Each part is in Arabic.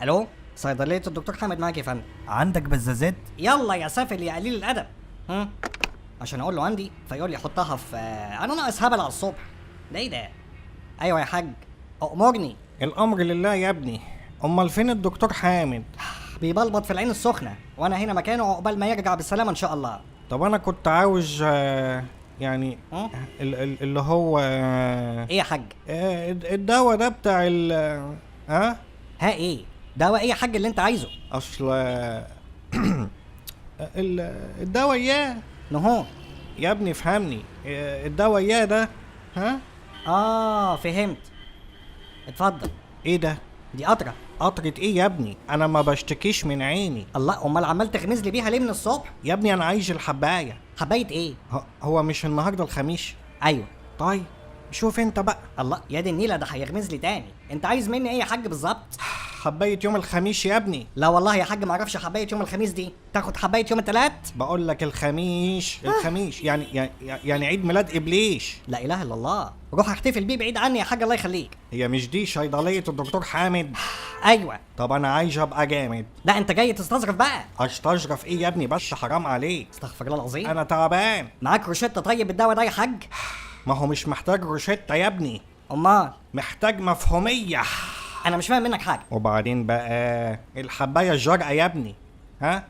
الو، صيدليه الدكتور حامد معاك يا فندم. عندك بزازات؟ يلا يا سافل يا قليل الادب. عشان اقول له عندي فيقول لي حطها في انا ناقص هبل على الصبح. ده ايه ده؟ ايوه يا حاج، امرني. الامر لله يا ابني. امال فين الدكتور حامد؟ بيبلبط في العين السخنه وانا هنا مكانه عقبال ما يرجع بالسلامه ان شاء الله. طب انا كنت عاوز يعني اللي هو ايه يا حاج؟ الدواء ده بتاع ها ايه دواء ايه يا حاج اللي انت عايزه؟ اصل الدواء اياه نهو. يا ابني فهمني. الدواء اياه ده. ها فهمت. اتفضل. ايه ده؟ دي قطره. قطرة ايه يا ابني؟ انا ما بشتكيش من عيني. الله، امال عمال تغمز لي بيها ليه من الصبح؟ يا ابني انا عايش الحبايه. حبايه ايه؟ هو مش النهارده الخميس؟ ايوه. طيب شوف انت بقى. الله يا دي النيله، ده هيغمز لي تاني. انت عايز مني ايه يا حاج بالظبط؟ حبايه يوم الخميس يا ابني. لا والله يا حاج ما اعرفش حبايه يوم الخميس دي. تاخد حبايه يوم الثلاث. بقول لك الخميس يعني عيد ميلاد ابليش. لا اله الا الله، روح احتفل بيه بعيد عني يا حاج الله يخليك. هي مش دي صيدليه الدكتور حامد؟ ايوه. طب انا عايز ابقى جامد. لا انت جاي تستظرف بقى. استظرف ايه يا ابني؟ بس حرام عليك. استغفر الله العظيم. انا تعبان. معاك روشته طيب الدواء ده يا حاج؟ ما هو مش محتاج روشته يا ابني، امال محتاج مفهوميه. انا مش فاهم منك حاجه. وبعدين بقى الحبايه الزرقاء يا ابني. ها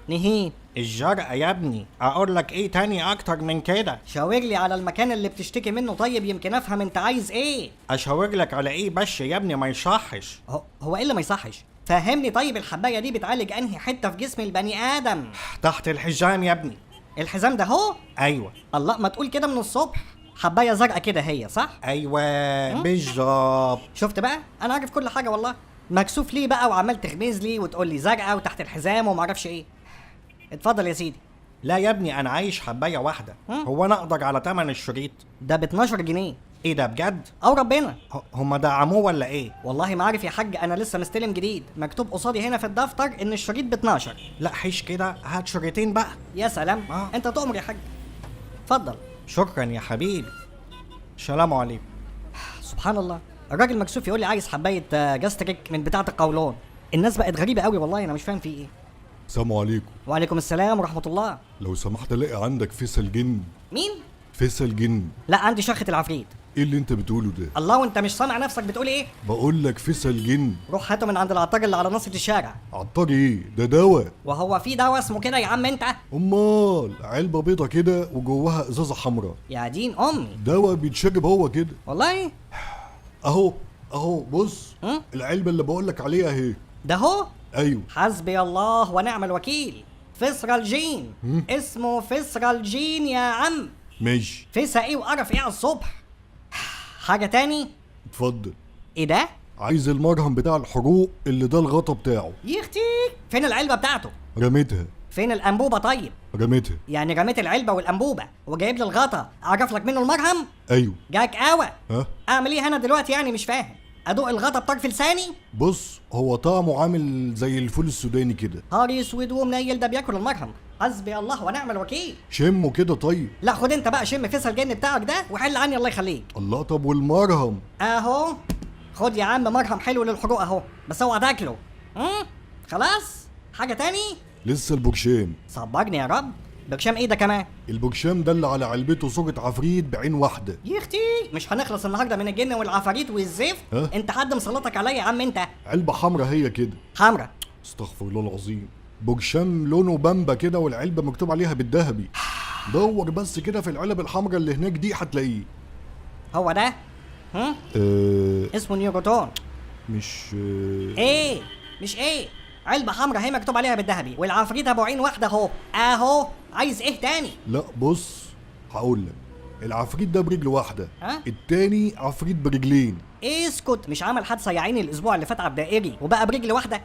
نهين. الزرقاء يا ابني. اقول لك ايه تاني اكتر من كده؟ شاور لي على المكان اللي بتشتكي منه طيب، يمكن افهم انت عايز ايه. اشاور لك على ايه بس يا ابني؟ ما يصحش. هو ايه اللي ما يصحش؟ فهمني طيب، الحبايه دي بتعالج انهي حته في جسم البني ادم؟ تحت الحزام يا ابني. الحزام ده هو؟ ايوه. الله، ما تقول كده من الصبح. حبايه زرقاء كده هي صح؟ ايوه بالظبط. شفت بقى، انا عارف كل حاجه والله. مكسوف ليه بقى وعمال تغمز لي وتقول لي زرقاء وتحت الحزام وما اعرفش ايه. اتفضل يا سيدي. لا يا ابني انا عايش حبايه واحده. هو انا اقدر على تمن الشريط؟ ده ب 12 جنيه. ايه ده بجد؟ او ربنا. هما دعموه ولا ايه؟ والله ما عارف يا حاج، انا لسه مستلم جديد، مكتوب قصادي هنا في الدفتر ان الشريط ب 12. لا حيش كده، هات شريطين بقى. يا سلام. انت تؤمر يا حاج. اتفضل. شكرا يا حبيبي. السلام عليكم. سبحان الله، الراجل مكسوف يقول لي عايز حبايه جاستريك من بتاعه القولون. الناس بقت غريبه قوي والله، انا مش فاهم في ايه. السلام عليكم. وعليكم السلام ورحمه الله. لو سمحت الاقي عندك فيصل جن؟ مين؟ فيصل جن. لا عندي شخة العفريت. ايه اللي انت بتقوله ده؟ الله، وانت مش سامع نفسك بتقول ايه؟ بقول لك فيصل جن. روح هاته من عند العطار اللي على ناصية الشارع. عطار ايه ده؟ دواء. وهو في دواء اسمه كده يا عم انت؟ امال علبه بيضه كده وجواها ازازه حمراء. يا دين امي. دواء بيتشرب هو كده. والله اهو بص. العلبه اللي بقول لك عليها اهي. ده هو؟ ايوه. حسبي الله ونعم الوكيل. فسرالجين. اسمه فسرالجين يا عم. ماشي. فيسا ايه وقرف ايه على الصبح؟ حاجة تاني؟ اتفضل. ايه ده؟ عايز المرهم بتاع الحروق اللي ده الغطا بتاعه. يختي، فين العلبة بتاعته؟ رميتها. فين الانبوبة طيب؟ رميتها. يعني رميت العلبة والانبوبة وجايب لي الغطا اعرف لك منه المرهم؟ ايوه. جاك قهوة. ها؟ اعمل ايه انا دلوقتي يعني؟ مش فاهم. ادوق الغطا بطرف لساني؟ بص هو طعمه عامل زي الفول السوداني كده. هاري اسود ومنيل، ده بياكل المرهم. حسبي الله ونعم الوكيل. شمه كده طيب. لا خد انت بقى شم فيصل الجن بتاعك ده وحل عني الله يخليك. الله، طب والمرهم؟ اهو خد يا عم مرهم حلو للحروق اهو، بس اوعى تاكله. خلاص. حاجه تاني؟ لسه البرشام. صبرني يا رب. برشام ايه ده كمان؟ البرشام ده اللي على علبته صورة عفريت بعين واحدة. يا اختي، مش هنخلص النهارده من الجن والعفاريت والزفت. ها؟ انت حد مسلطك عليا يا عم انت؟ علبة حمرا هي كده. حمرا؟ استغفر الله العظيم. برشام لونه بامبا كده والعلبة مكتوب عليها بالذهبي. دور بس كده في العلب الحمرا اللي هناك دي هتلاقيه. هو ده؟ اسمه نيوروتون. مش ايه؟ مش ايه؟ علبة حمرا هي مكتوب عليها بالذهبي والعفريت ابو عين واحدة اهو. عايز ايه تاني؟ لا بص هقول لك. العفريت ده برجل واحدة. ها؟ التاني عفريت برجلين. اسكت، مش عمل حادثة يا عيني الاسبوع اللي فات على الدائري وبقى برجل واحدة؟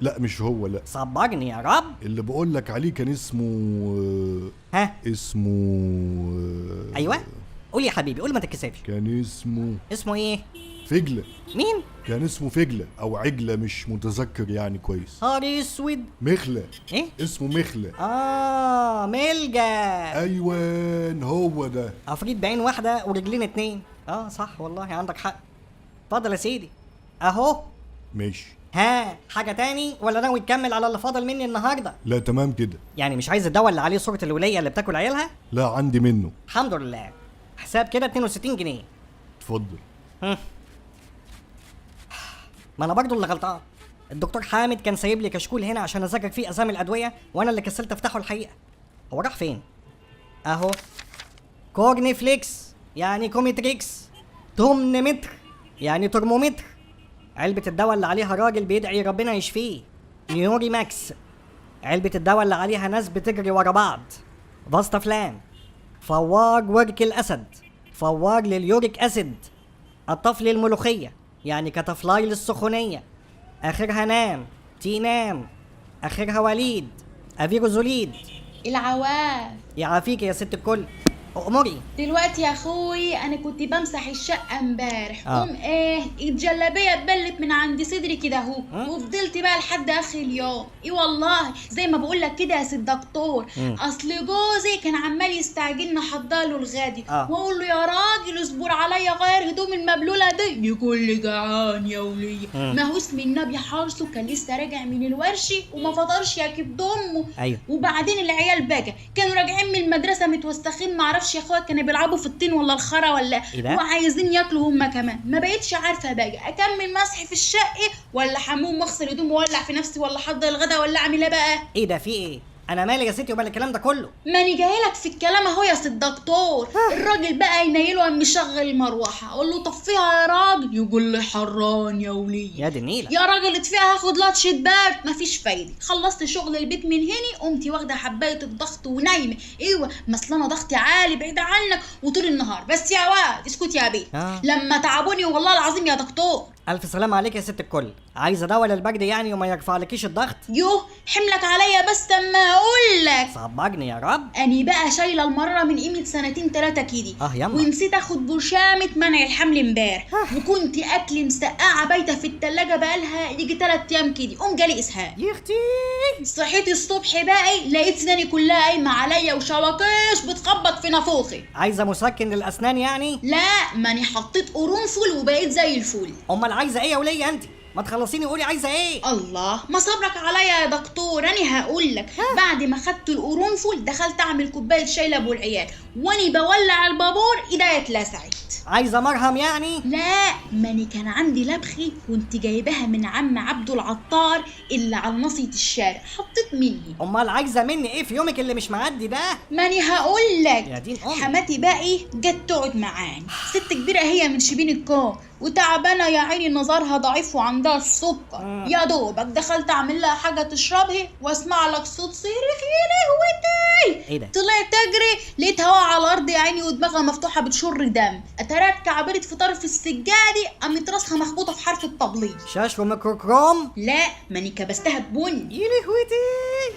لا مش هو، لا. صبرني يا رب. اللي بقول لك عليه كان اسمه ها؟ اسمه ايوه قول يا حبيبي، قول ما تتكسفش. كان اسمه ايه؟ فجلة. مين؟ كان اسمه فجلة او عجلة، مش متذكر يعني كويس. هاري اسود. مخلة. ايه؟ اسمه مخلة. ملجأ. ايوان هو ده. عفريت بعين واحدة ورجلين اتنين. صح والله عندك حق. اتفضل يا سيدي اهو. ماشي. ها حاجه تاني ولا ناوي تكمل على اللي فاضل مني النهارده؟ لا تمام كده. يعني مش عايز الدواء اللي عليه صوره الوليه اللي بتاكل عيالها؟ لا عندي منه. الحمد لله. حساب كده 62 جنيه. اتفضل. ما انا برضو اللي غلطان. الدكتور حامد كان سايب لي كشكول هنا عشان اذاكر فيه اسامي الادويه وانا اللي كسلت افتحه الحقيقه. هو راح فين؟ اهو كورني فليكس يعني كوميتريكس، تومنمتر يعني ترمومتر، علبة الدواء اللي عليها راجل بيدعي ربنا يشفيه، نيوري ماكس، علبة الدواء اللي عليها ناس بتجري ورا بعض، فاستافلان، فوار ورك الاسد، فوار لليوريك اسيد، الطفل الملوخية يعني كتفلاي للسخونية، اخرها نام، تينام، اخرها وليد، افيروزوليد. العواف. يعافيك يا ست الكل. امري. دلوقتي يا اخوي انا كنت بمسح الشقه امبارح آه. قوم ايه الجلابيه اتبلت من عند صدري كده اهو وفضلت بقى لحد اخر اليوم. ايه والله زي ما بقول لك كده يا سيد دكتور. اصل جوزي كان عمال يستعجلني احضر له الغدي واقول له يا راجل اصبر عليا غير هدوم المبلوله دي، يقول لي جعان يا وليه. ما هو اسم النبي حارسه كان لسه راجع من الورشه وما فطرش يا كبد امه. أيوه. وبعدين العيال بقى كانوا راجعين من المدرسه متوسخين، معرفش يا اخويا كانوا بيلعبوا في الطين ولا الخرا ولا وعايزين ياكلوا هما كمان. ما بقتش عارفه بقى اكمل مسح في الشقه ولا حموم واغسل هدوم واولع في نفسي ولا احضر الغدا ولا اعمل ايه بقى. ايه ده في ايه؟ انا مالي يا ستي ومال الكلام ده كله؟ ماني جايلك في الكلام اهو يا سيد دكتور. الراجل بقى ينيله قام مشغل المروحه اقول له طفيها يا راجل يقول لي حران يا وليه. يا دي النيله. يا راجل اطفيها هاخد لطشه برد. مفيش فايده. خلصت شغل البيت من هنا قمت واخده حبايه الضغط ونايمه. ايوه مثل انا ضغطي عالي بعيد عنك وطول النهار. بس يا واد اسكت يا بيه. لما تعبوني والله العظيم يا دكتور. الف سلامه عليك يا ست الكل. عايزه دواء للبرد يعني وما يرفعلكيش الضغط؟ يوه حملك عليا بس اما اقول لك. صبرني يا رب. اني بقى شايله المره من قيمه سنتين 3 كده. يما. ونسيت اخد برشامه منع الحمل امبارح. وكنت اكلي مسقعه بايته في التلاجة بقالها يجي 3 ايام كده. قوم جالي اسهال يا اختي. صحيت الصبح بقى لقيت سناني كلها قايمه عليا وشواكيش بتخبط في نافوخي. عايزه مسكن للاسنان يعني؟ لا ماني حطيت قرنفل وبقيت زي الفل. امال عايزه ايه يا وليه انت؟ ما تخلصيني قولي عايزه ايه؟ الله ما صبرك عليا يا دكتور. انا هقول لك. بعد ما خدت القرنفل دخلت اعمل كوبايه شاي لابو العيال واني بولع البابور ايديا اتلسعت. عايزه مرهم يعني؟ لا ماني كان عندي لبخي كنت جايباها من عم عبده العطار اللي على ناصيه الشارع حطيت مني. امال عايزه مني ايه في يومك اللي مش معدي ده؟ ماني هقول لك. يا دين امي. حماتي باقي جت تقعد معاني. ست كبيره هي من شبين الكون وتعبانه يا عيني نظرها ضعيف وعندها السكر. يا دوبك دخلت اعمل لها حاجه تشربها واسمع لك صوت صريخ يا لهوتي. ايه ده؟ طلعت اجري لقيتها واقعه على الارض يا عيني ودماغها مفتوحه بتشر دم. اترات كعبرت في طرف السجاده قامت راسها مخبوطه في حرف التبليط. شاش وميكروكروم؟ لا ماني كبستها ببن. يا لهوتي.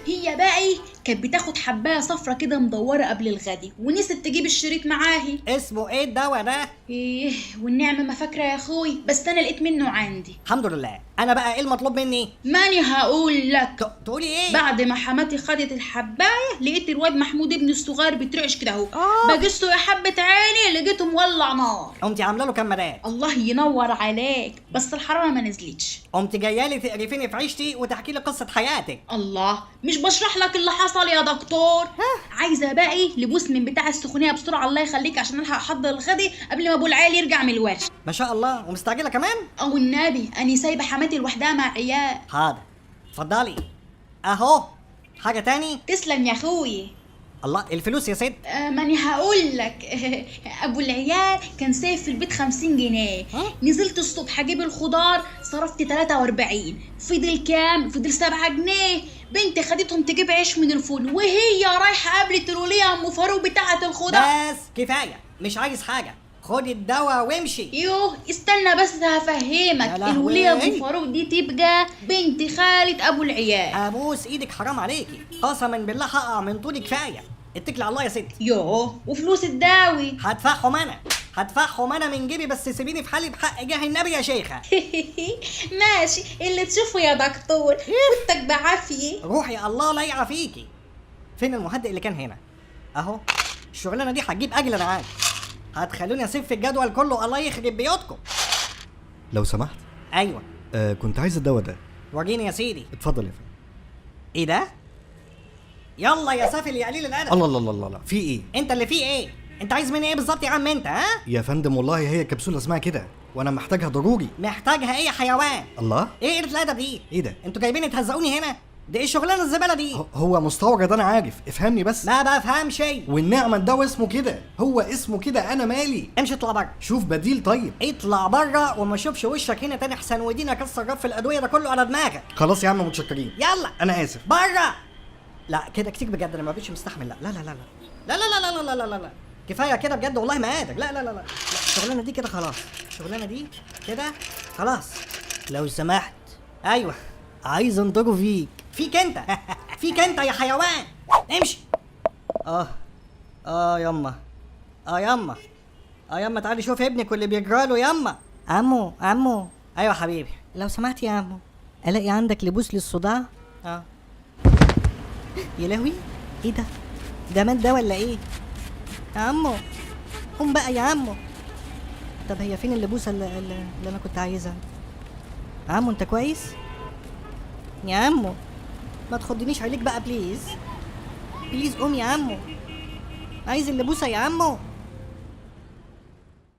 هي باقي كانت بتاخد حبايه صفرة كده مدوره قبل الغدي ونسيت تجيب الشريط معاهي. اسمه ايه الدواء ده؟ ايه والنعمه ما فاكره يا اخوي بس انا لقيت منه عندي. الحمد لله. انا بقى ايه المطلوب مني؟ ماني هقول لك. تقولي ايه؟ بعد ما حماتي خدت الحبايه لقيت الواد محمود ابني الصغير بترعش كده اهو. بجسته يا حبه عيني لقيته مولع نار. قمتي عامله له كمادات. الله ينور عليك بس الحراره ما نزلتش. قمت جايه لي تقرفيني في عيشتي وتحكي لي قصه حياتك. الله مش بشرح لك اللي حصل يا دكتور. عايزه باقي لبوس من بتاع السخونيه بسرعه الله يخليك عشان الحق احضر الغدي قبل ما ابو العيال يرجع من الورش. ما شاء الله ومستعجله كمان؟ او النبي اني سايبه حماتي لوحدها مع عيال. حاضر اتفضلي اهو. حاجه تاني؟ تسلم يا اخوي. الله الفلوس يا ست. ماني هقول لك. ابو العيال كان سايب في البيت 50 جنيه. نزلت الصبح اجيب الخضار صرفت 43. فضل كام؟ فضل 7 جنيه. بنتي خدتهم تجيب عيش من الفول وهي رايحه قابلت الوليه ام فاروق بتاعه الخضار. بس كفايه مش عايز حاجه. خدي الدواء وامشي. يوه استنى بس هفهمك. الوليه ام فاروق دي تبقى بنت خالة ابو العيال. ابوس ايدك حرام عليكي قسما بالله هقع من طولي كفايه. اتكلي على الله يا ست. يوه وفلوس الداوي هدفعهم انا من جيبي بس سيبيني في حالي بحق جاه النبي يا شيخه. ماشي اللي تشوفه يا دكتور. فوتك بعافيه. روحي الله لا يعافيكي. فين المهدئ اللي كان هنا؟ اهو. الشغلانه دي هتجيب اجل انا عارف. هتخلوني اسيب في الجدول كله الله يخرب بيوتكم. لو سمحت. ايوه. كنت عايز الدواء ده. وريني يا سيدي. اتفضل يا فندم. ايه ده؟ يلا يا سافل يا قليل الادب. الله الله الله الله الله. في ايه؟ انت اللي فيه ايه؟ انت عايز مني ايه بالظبط يا عم انت؟ ها؟ يا فندم والله هي كبسولة اسمها كده وانا محتاجها ضروري. محتاجها ايه يا حيوان؟ الله. ايه قلة الادب دي؟ ايه ده؟ انتوا جايبين تهزقوني هنا؟ ده ايه الشغلانه الزباله دي؟ هو مستورد انا عارف، افهمني بس. ما بفهم شيء. والنعمة ده اسمه كده، هو اسمه كده، انا مالي. امشي اطلع بره. شوف بديل طيب. اطلع بره وما اشوفش وشك هنا تاني احسن ودينا اكسر رف الادويه ده كله على دماغك. خلاص يا عم متشكرين. يلا انا اسف. بره. لا كده كتير بجد، انا ما بقتش مستحمل. لا لا لا لا لا لا لا لا لا لا لا لا كفايه كده بجد والله ما قادر. لا لا لا لا الشغلانه دي كده خلاص. الشغلانه دي كده خلاص. لو سمحت. ايوه عايز انضرب فيك. فيك انت. فيك انت يا حيوان. امشي. يما. يما. يما تعالي شوف ابنك واللي بيجراله يما. عمو. ايوه حبيبي. لو سمحت يا عمو، الاقي عندك لبوس للصداع؟ يا لهوي ايه ده؟ ده مات ده ولا ايه؟ يا عمو قوم بقى يا عمو. طب هي فين اللبوسه اللي انا كنت عايزها؟ يا عمو انت كويس؟ يا عمو ما تخضنيش عليك بقى بليز. بليز قوم يا عمو، عايز اللبوسه يا عمو.